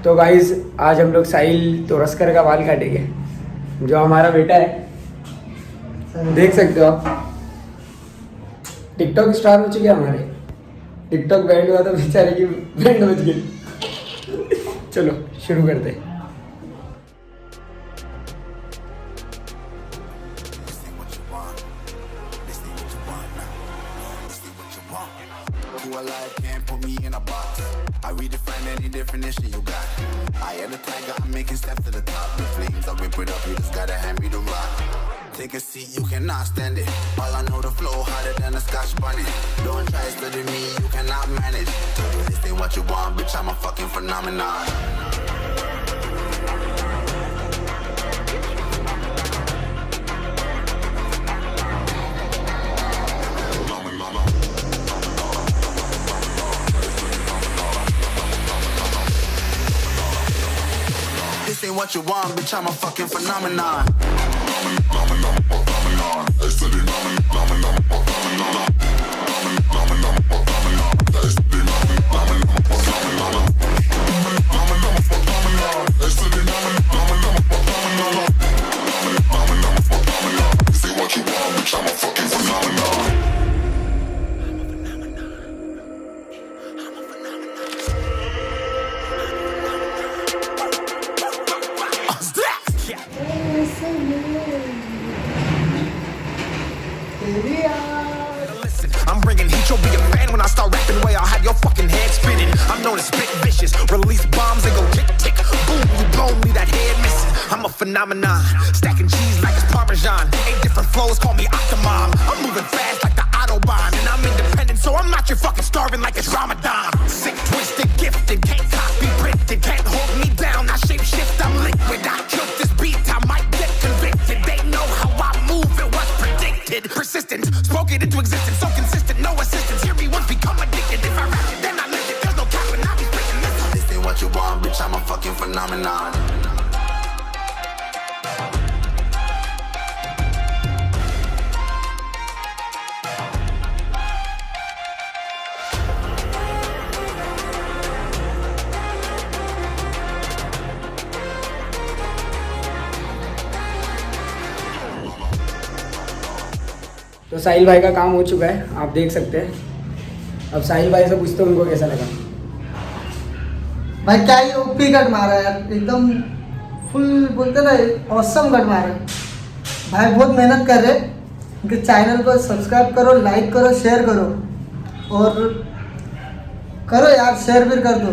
तो गाइज आज हम लोग साहिल तोरस्कर का बाल काटेंगे, जो हमारा बेटा है, देख सकते हो आप। टिकटॉक स्टार हो चुके हमारे, टिकटॉक बैंड हुआ तो बेचारे की बैंड बज गई। चलो शुरू करते हैं। Alive can't put me in a box. I redefine any definition you got. I am the tiger, I'm making steps to the top. The flames, I whip it up, you just gotta hand me the rock. Take a seat, you cannot stand it. All I know, the flow harder than a Scotch bunny. Don't try study me, you cannot manage. This ain't what you want, bitch, I'm a fucking phenomenon. This ain't what you want, bitch, I'm a fucking phenomenon. I'm bringing heat, you'll be a fan when I start rapping way. I'll have your fucking head spinning. I'm known as spit vicious, release bombs and go tick tick boom. You blow me, that head missing. I'm a phenomenon, stacking cheese like it's Parmesan. 8 different flows, call me Octomom. I'm moving fast like the Autobahn, and I'm independent, so I'm not your fucking starving like it's Ramadan. Sick, twisted, gifted, can't copy, printed, can't hold me down. I shape shift, I'm liquid. I killed this beat, I might get convicted. They know how I move, it was predicted. Persistent, spoke it into existence, so consistent, no assistance. Hear me once, become addicted. If I rap it, then I live it. There's no cap when I be spitting this. This ain't what you want, bitch, I'm a fucking phenomenon. तो साहिल भाई का काम हो चुका है, आप देख सकते हैं। अब साहिल भाई से पूछते हैं उनको कैसा लगा। भाई क्या ही ओपी कट मारा है यार, एकदम फुल बोलते ना ऑसम कट मारा है भाई। बहुत मेहनत कर रहे हैं, उनके चैनल को सब्सक्राइब करो, लाइक करो, शेयर करो और करो यार, शेयर भी कर दो।